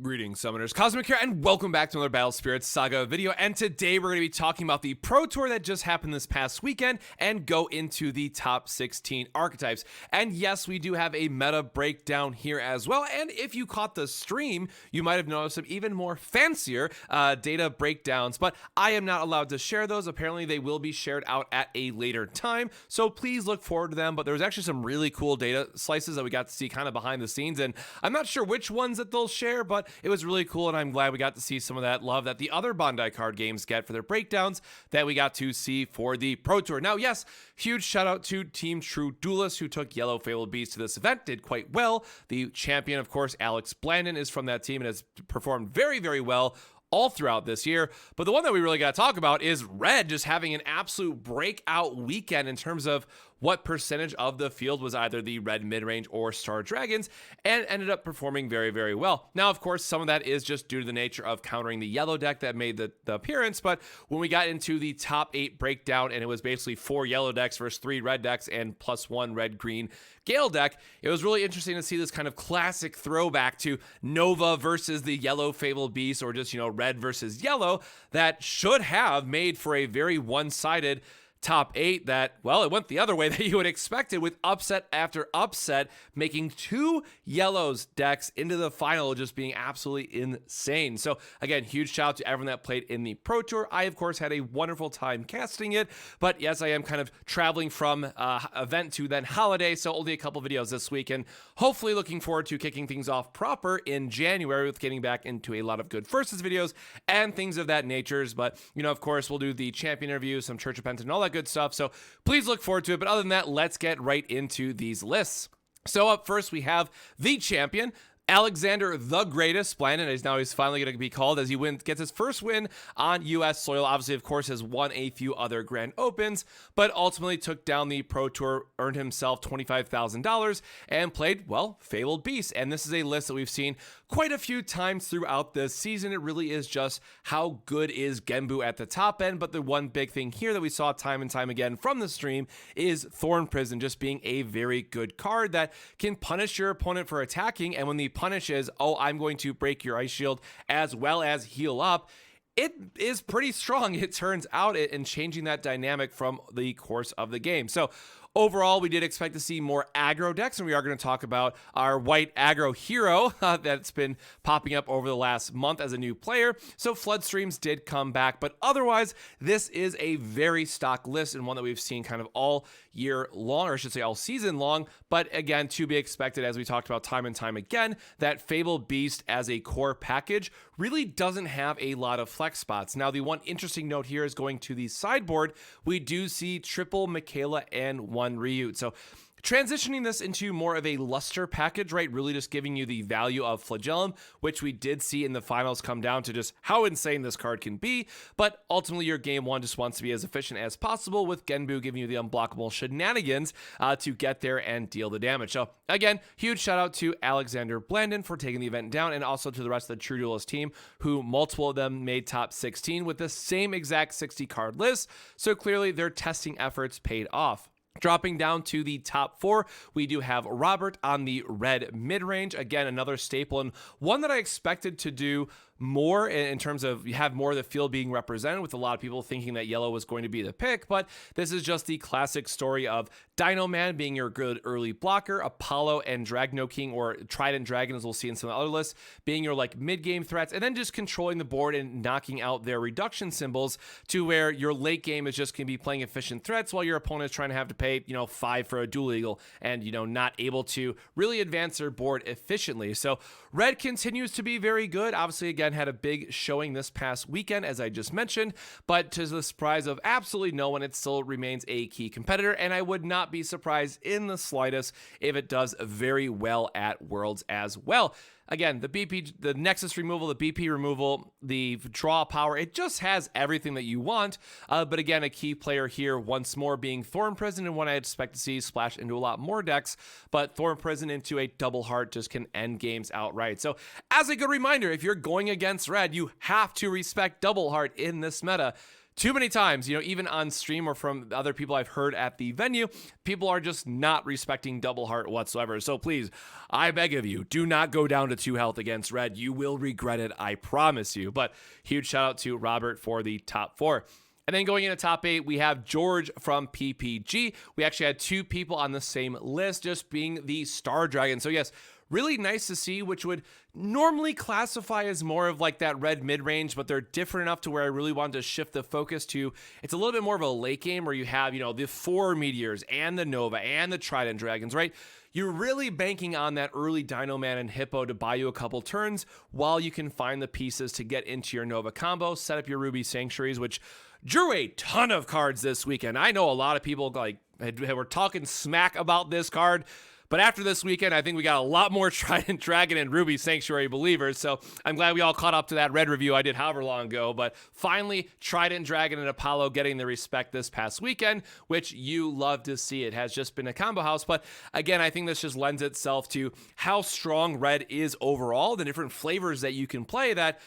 Greetings, Summoners. Cosmic here, and welcome back to another Battle Spirits Saga video. And today we're going to be talking about the Pro Tour that just happened this past weekend and go into the top 16 archetypes. And yes, we do have a meta breakdown here as well. And if you caught the stream, you might have noticed some even more fancier data breakdowns. But I am not allowed to share those. Apparently, they will be shared out at a later time. So please look forward to them. But there was actually some really cool data slices that we got to see kind of behind the scenes. And I'm not sure which ones that they'll share, but it was really cool, and I'm glad we got to see some of that love that the other Bandai card games get for their breakdowns that we got to see for the Pro Tour. Now, yes, huge shout out to Team True Duelist, who took Yellow Fabled Beast to this event, did quite well. The champion, of course, Alex Blandin, is from that team and has performed very, very well all throughout this year. But the one that we really got to talk about is Red just having an absolute breakout weekend in terms of what percentage of the field was either the Red mid-range or Star Dragons, and ended up performing very, very well. Now, of course, some of that is just due to the nature of countering the yellow deck that made the appearance, but when we got into the top 8 breakdown, and it was basically 4 yellow decks versus 3 red decks and +1 red-green Gale deck, it was really interesting to see this kind of classic throwback to Nova versus the Yellow Fabled Beast, or just, red versus yellow, that should have made for a very one-sided top 8 that, well, it went the other way that you would expect it, with upset after upset, making 2 yellows decks into the final, just being absolutely insane. So again, huge shout out to everyone that played in the Pro Tour. I, of course, had a wonderful time casting it, but yes, I am kind of traveling from event to then holiday, so only a couple videos this week, and hopefully looking forward to kicking things off proper in January with getting back into a lot of good versus videos and things of that nature. But, of course, we'll do the champion review, some Church of Penton, and all that good stuff, so please look forward to it. But other than that, let's get right into these lists. So up first, we have the champion, Alexander the Greatest Blandin, as now he's finally going to be called, as he gets his first win on U.S. soil. Obviously, of course, has won a few other Grand Opens, but ultimately took down the Pro Tour, earned himself $25,000, and played, well, Fabled Beast. And this is a list that we've seen quite a few times throughout the season. It really is just how good is Genbu at the top end, but the one big thing here that we saw time and time again from the stream is Thorn Prison just being a very good card that can punish your opponent for attacking, and when the punish is, oh, I'm going to break your ice shield as well as heal up, it is pretty strong, it turns out, in changing that dynamic from the course of the game. So overall, we did expect to see more aggro decks, and we are going to talk about our white aggro hero that's been popping up over the last month as a new player. So Flood Streams did come back, but otherwise, this is a very stock list, and one that we've seen kind of all year long, or I should say all season long. But again, to be expected, as we talked about time and time again, that Fabled Beast as a core package really doesn't have a lot of flex spots. Now, the one interesting note here is going to the sideboard, we do see triple Michaela and 1 Ryut. So transitioning this into more of a luster package, right? Really just giving you the value of Flagellum, which we did see in the finals come down to just how insane this card can be. But ultimately, your game one just wants to be as efficient as possible, with Genbu giving you the unblockable shenanigans to get there and deal the damage. So again, huge shout out to Alexander Blandin for taking the event down, and also to the rest of the True Duelist team, who multiple of them made top 16 with the same exact 60 card list. So clearly their testing efforts paid off. Dropping down to the top 4, we do have Robert on the red mid-range. Again, another staple, and one that I expected to do more in terms of you have more of the field being represented, with a lot of people thinking that yellow was going to be the pick. But this is just the classic story of Dino Man being your good early blocker, Apollo and Dragno King, or Trident Dragon, as we'll see in some other lists, being your mid-game threats, and then just controlling the board and knocking out their reduction symbols to where your late game is just going to be playing efficient threats while your opponent is trying to have to pay 5 for a Dual Eagle, and not able to really advance their board efficiently. So red continues to be very good. Obviously, again, had a big showing this past weekend, as I just mentioned, but to the surprise of absolutely no one, it still remains a key competitor, and I would not be surprised in the slightest if it does very well at Worlds as well. Again, the BP, the Nexus removal, the BP removal, the draw power, it just has everything that you want. But again, a key player here once more being Thorn Prison, and one I expect to see splash into a lot more decks. But Thorn Prison into a double heart just can end games outright. So as a good reminder, if you're going against red, you have to respect double heart in this meta. too many times, even on stream or from other people I've heard at the venue, people are just not respecting double heart whatsoever. So please, I beg of you, do not go down to 2 health against red. You will regret it, I promise you. But huge shout out to Robert for the top 4. And then going into top 8, we have George from PPG. We actually had 2 people on the same list, just being the Star Dragon. So yes, really nice to see, which would normally classify as more of like that red mid-range, but they're different enough to where I really wanted to shift the focus to, it's a little bit more of a late game where you have, the 4 Meteors and the Nova and the Trident Dragons, right? You're really banking on that early Dino Man and Hippo to buy you a couple turns while you can find the pieces to get into your Nova combo, set up your Ruby Sanctuaries, which drew a ton of cards this weekend. I know a lot of people were talking smack about this card, but after this weekend, I think we got a lot more Trident Dragon and Ruby Sanctuary believers, so I'm glad we all caught up to that red review I did however long ago, but finally, Trident Dragon and Apollo getting the respect this past weekend, which you love to see. It has just been a combo house, but again, I think this just lends itself to how strong red is overall, the different flavors that you can play that,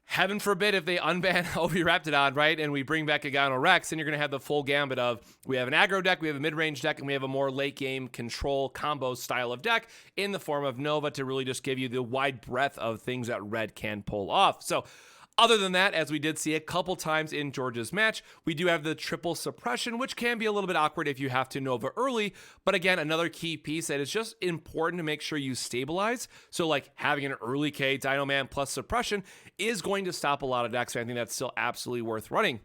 heaven forbid if they unban Obi-Raptidon, right, and we bring back Agano Rex, and you're going to have the full gambit of, we have an aggro deck, we have a mid-range deck, and we have a more late-game control combo style of deck in the form of Nova to really just give you the wide breadth of things that red can pull off. So other than that, as we did see a couple times in George's match, we do have the triple suppression, which can be a little bit awkward if you have to Nova early. But again, another key piece that is just important to make sure you stabilize. So like having an early K Dino Man plus suppression is going to stop a lot of decks. And I think that's still absolutely worth running.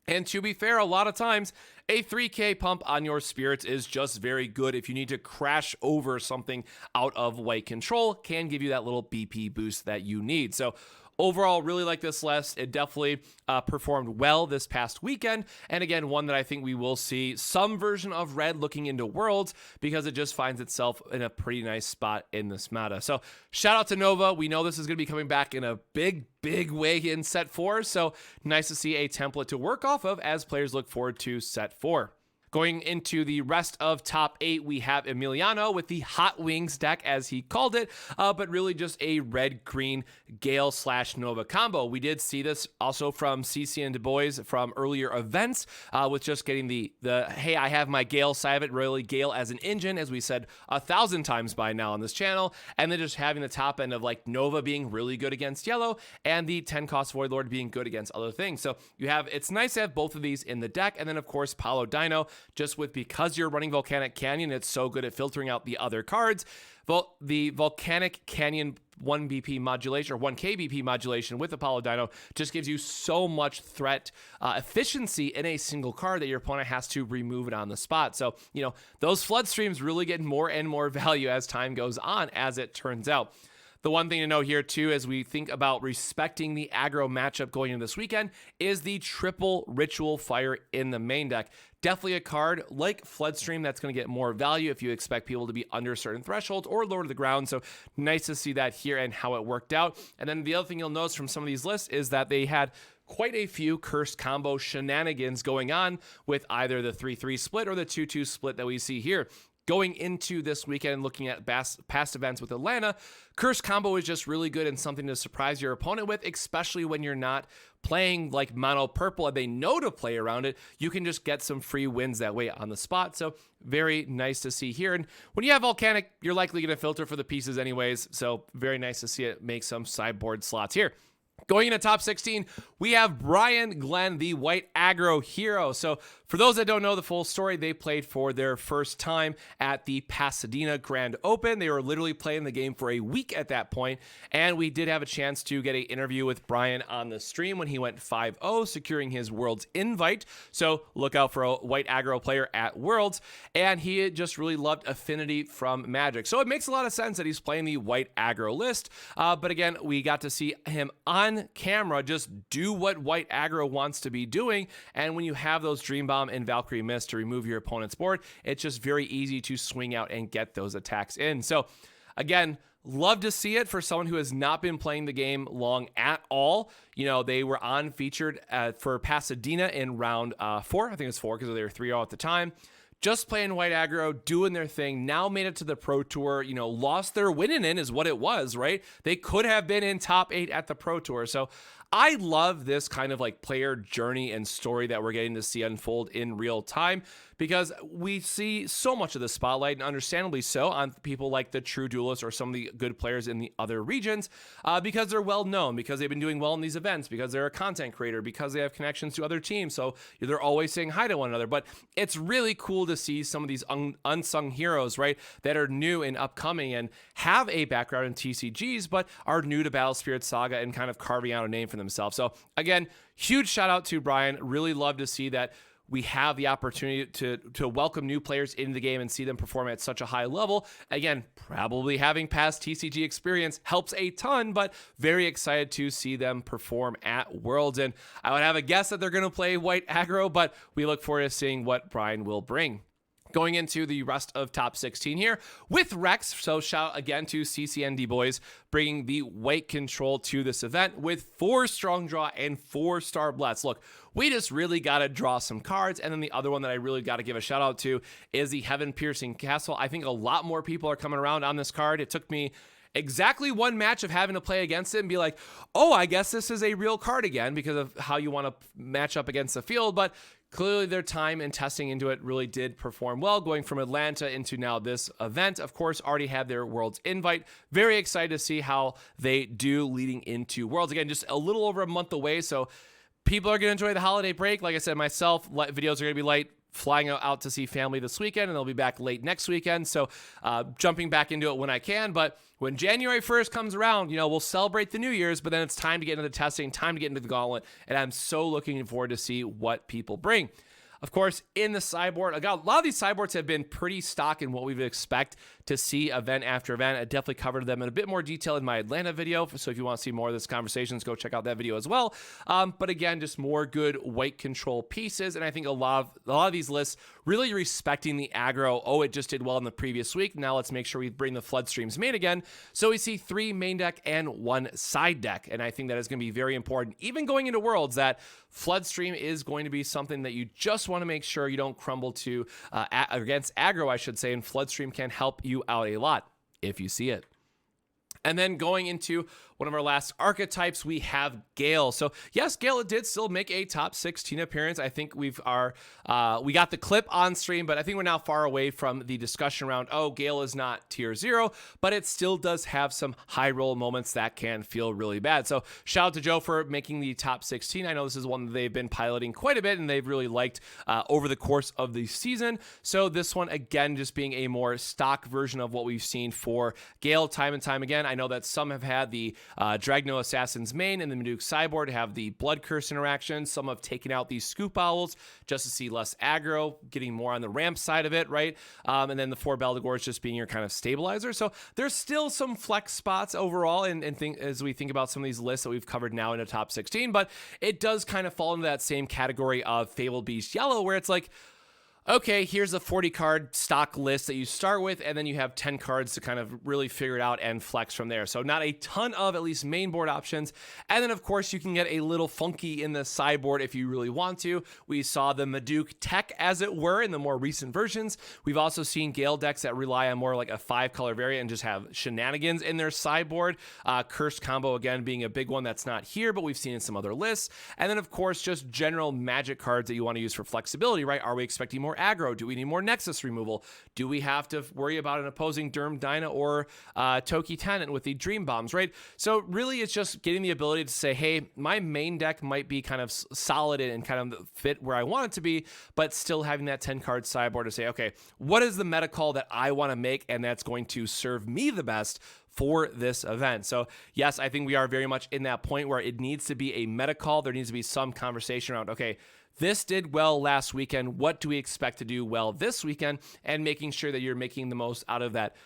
And to be fair, a lot of times, a 3K pump on your spirits is just very good. If you need to crash over something out of white control, can give you that little BP boost that you need. So overall, really like this list. It definitely performed well this past weekend. And again, one that I think we will see some version of red looking into Worlds because it just finds itself in a pretty nice spot in this meta. So shout out to Nova. We know this is going to be coming back in a big way in set 4. So nice to see a template to work off of as players look forward to set 4. Going into the rest of top 8, we have Emiliano with the Hot Wings deck, as he called it, but really just a red-green Gale/Nova combo. We did see this also from CC and Du Bois from earlier events, with just getting the hey, I have my Gale side of it, really Gale as an engine, as we said 1,000 times by now on this channel, and then just having the top end of like Nova being really good against yellow, and the 10-cost Void Lord being good against other things. So it's nice to have both of these in the deck, and then of course Paulo Dino, just because you're running Volcanic Canyon, it's so good at filtering out the other cards. The Volcanic Canyon 1 BP modulation or 1K BP modulation with Apollo Dino just gives you so much threat efficiency in a single card that your opponent has to remove it on the spot. So, those flood streams really get more and more value as time goes on, as it turns out. The one thing to know here, too, as we think about respecting the aggro matchup going into this weekend, is the triple Ritual Fire in the main deck. Definitely a card like Floodstream that's going to get more value if you expect people to be under certain thresholds or lower to the ground. So nice to see that here and how it worked out. And then the other thing you'll notice from some of these lists is that they had quite a few cursed combo shenanigans going on with either the 3-3 split or the 2-2 split that we see here. Going into this weekend and looking at past events with Atlanta, Curse Combo is just really good and something to surprise your opponent with, especially when you're not playing like mono purple and they know to play around it. You can just get some free wins that way on the spot. So very nice to see here. And when you have Volcanic, you're likely going to filter for the pieces anyways. So very nice to see it make some sideboard slots here. Going into top 16, we have Brian Glenn, the white aggro hero. So for those that don't know the full story, they played for their first time at the Pasadena Grand Open. They were literally playing the game for a week at that point, and we did have a chance to get an interview with Brian on the stream when he went 5-0, securing his Worlds invite. So look out for a white aggro player at Worlds, and he just really loved Affinity from Magic. So it makes a lot of sense that he's playing the white aggro list, but again, we got to see him on camera just do what white aggro wants to be doing, and when you have those Dream Bomb and Valkyrie Mist to remove your opponent's board, it's just very easy to swing out and get those attacks in. So again, love to see it for someone who has not been playing the game long at all. They were on featured for Pasadena in round 4. I think it was 4 because they were 3-0 at the time. Just playing white aggro, doing their thing, now made it to the Pro Tour, lost their winning in is what it was, right? They could have been in top 8 at the Pro Tour. So I love this kind of like player journey and story that we're getting to see unfold in real time, because we see so much of the spotlight, and understandably so, on people like the True Duelists or some of the good players in the other regions, because they're well known, because they've been doing well in these events, because they're a content creator, because they have connections to other teams, so they're always saying hi to one another. But it's really cool to see some of these unsung heroes, right, that are new and upcoming and have a background in TCGs, but are new to Battle Spirit Saga and kind of carving out a name for themselves. So again, huge shout out to Brian. Really love to see that we have the opportunity to welcome new players into the game and see them perform at such a high level. Again, probably having past TCG experience helps a ton, but very excited to see them perform at Worlds. And I would have a guess that they're going to play white aggro, but we look forward to seeing what Brian will bring. Going into the rest of top 16 here with Rex. So shout again to CCND boys bringing the white control to this event with 4 strong draw and 4 star bless. Look, we just really got to draw some cards. And then the other one that I really got to give a shout out to is the Heaven Piercing Castle. I think a lot more people are coming around on this card. It took me exactly one match of having to play against it and be like, oh, I guess this is a real card again, because of how you want to match up against the field. But clearly their time and testing into it really did perform well, going from Atlanta into now this event. Of course, already had their Worlds invite. Very excited to see how they do leading into Worlds. Again, just a little over a month away, so people are going to enjoy the holiday break. Like I said, myself, videos are going to be light, flying out to see family this weekend, and they'll be back late next weekend. So jumping back into it when I can. But when January 1st comes around, we'll celebrate the New Year's, but then it's time to get into the testing, time to get into the gauntlet. And I'm so looking forward to see what people bring. Of course, in the sideboard, a lot of these sideboards have been pretty stock in what we would expect to see event after event. I definitely covered them in a bit more detail in my Atlanta video. So if you want to see more of this conversations, go check out that video as well. But again, just more good white control pieces. And I think a lot of these lists really respecting the aggro. Oh, it just did well in the previous week. Now let's make sure we bring the Floodstreams main again. So we see 3 main deck and 1 side deck. And I think that is going to be very important, even going into Worlds, that Floodstream is going to be something that you just want to make sure you don't crumble to against aggro, I should say, and Floodstream can help you out a lot if you see it. And then going into one of our last archetypes, we have Gale. So yes, Gale did still make a top 16 appearance. I think we got the clip on stream, but I think we're now far away from the discussion around, oh, Gale is not tier 0, but it still does have some high roll moments that can feel really bad. So shout out to Joe for making the top 16. I know this is one that they've been piloting quite a bit and they've really liked over the course of the season. So this one, again, just being a more stock version of what we've seen for Gale time and time again. I know that some have had the Dragno Assassin's main and the Maduke sideboard have the Blood Curse interaction. Some have taken out these Scoop Owls just to see less aggro, getting more on the ramp side of it, right? And then the 4 Beldegors just being your kind of stabilizer. So there's still some flex spots overall as we think about some of these lists that we've covered now in the top 16, but it does kind of fall into that same category of Fabled Beast Yellow, where it's like, okay, here's a 40 card stock list that you start with, and then you have 10 cards to kind of really figure it out and flex from there. So not a ton of at least main board options. And then of course you can get a little funky in the sideboard if you really want to. We saw the Maduke tech, as it were, in the more recent versions. We've also seen Gale decks that rely on more like a 5-color variant and just have shenanigans in their sideboard. Cursed combo, again, being a big one that's not here, but we've seen in some other lists. And then of course, just general magic cards that you want to use for flexibility, right? Are we expecting more aggro? Do we need more Nexus removal? Do we have to worry about an opposing Derm Dyna or Toki Tenant with the Dream Bombs, right? So really it's just getting the ability to say, hey, my main deck might be kind of solid and kind of fit where I want it to be, but still having that 10 card sideboard to say, okay, what is the meta call that I want to make and that's going to serve me the best for this event? So yes, I think we are very much in that point where it needs to be a meta call. There needs to be some conversation around, okay, this did well last weekend. What do we expect to do well this weekend? And making sure that you're making the most out of that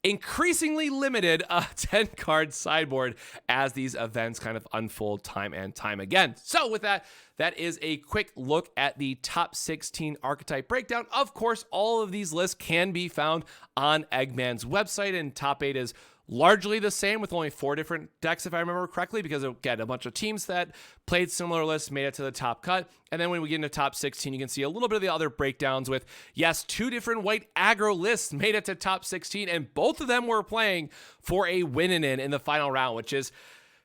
increasingly limited 10-card sideboard as these events kind of unfold time and time again. So with that, that is a quick look at the top 16 archetype breakdown. Of course, all of these lists can be found on Eggman's website, and top 8 is largely the same with only 4 different decks, if I remember correctly, because again, a bunch of teams that played similar lists made it to the top cut. And then when we get into top 16, you can see a little bit of the other breakdowns with, yes, 2 different white aggro lists made it to top 16, and both of them were playing for a win in the final round, which is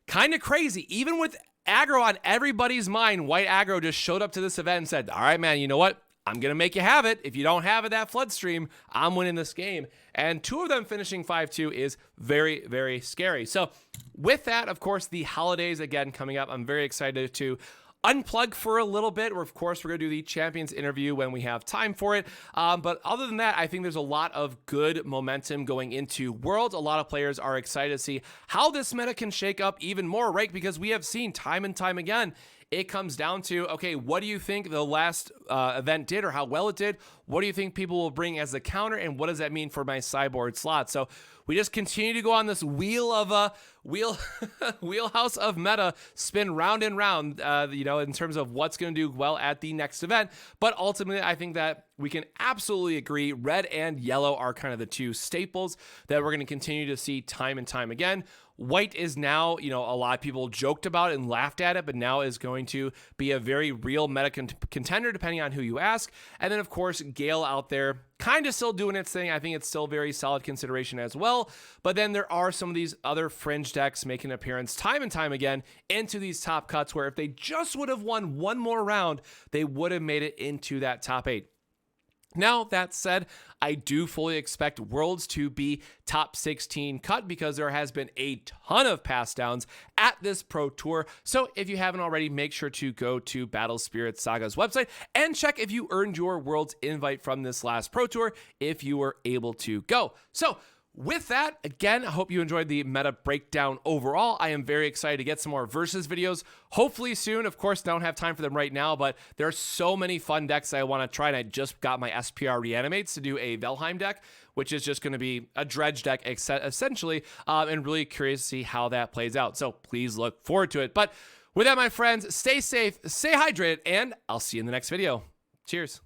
kind of crazy. Even with aggro on everybody's mind. White aggro just showed up to this event and said, all right, man, you know what? I'm going to make you have it. If you don't have it, that flood stream, I'm winning this game. And 2 of them finishing 5-2 is very, very scary. So with that, of course, the holidays again coming up, I'm very excited to unplug for a little bit. Of course, we're going to do the champions interview when we have time for it. But other than that, I think there's a lot of good momentum going into Worlds. A lot of players are excited to see how this meta can shake up even more, right? Because we have seen time and time again, it comes down to, okay, what do you think the last event did or how well it did? What do you think people will bring as a counter? And what does that mean for my sideboard slot? So we just continue to go on this wheelhouse of meta, spin round and round, in terms of what's going to do well at the next event. But ultimately, I think that we can absolutely agree red and yellow are kind of the 2 staples that we're going to continue to see time and time again. White is now, a lot of people joked about it and laughed at it, but now is going to be a very real meta contender depending on who you ask. And then, of course, Gale out there kind of still doing its thing. I think it's still very solid consideration as well. But then there are some of these other fringe decks making an appearance time and time again into these top cuts where if they just would have won one more round, they would have made it into that top 8. Now, that said, I do fully expect Worlds to be top 16 cut because there has been a ton of pass downs at this Pro Tour. So if you haven't already, make sure to go to Battle Spirit Saga's website and check if you earned your Worlds invite from this last Pro Tour, if you were able to go. So with that, again, I hope you enjoyed the meta breakdown overall. I am very excited to get some more versus videos, hopefully soon. Of course, don't have time for them right now, but there are so many fun decks I want to try, and I just got my SPR Reanimates to do a Valheim deck, which is just going to be a dredge deck essentially, and really curious to see how that plays out. So please look forward to it. But with that, my friends, stay safe, stay hydrated, and I'll see you in the next video. Cheers.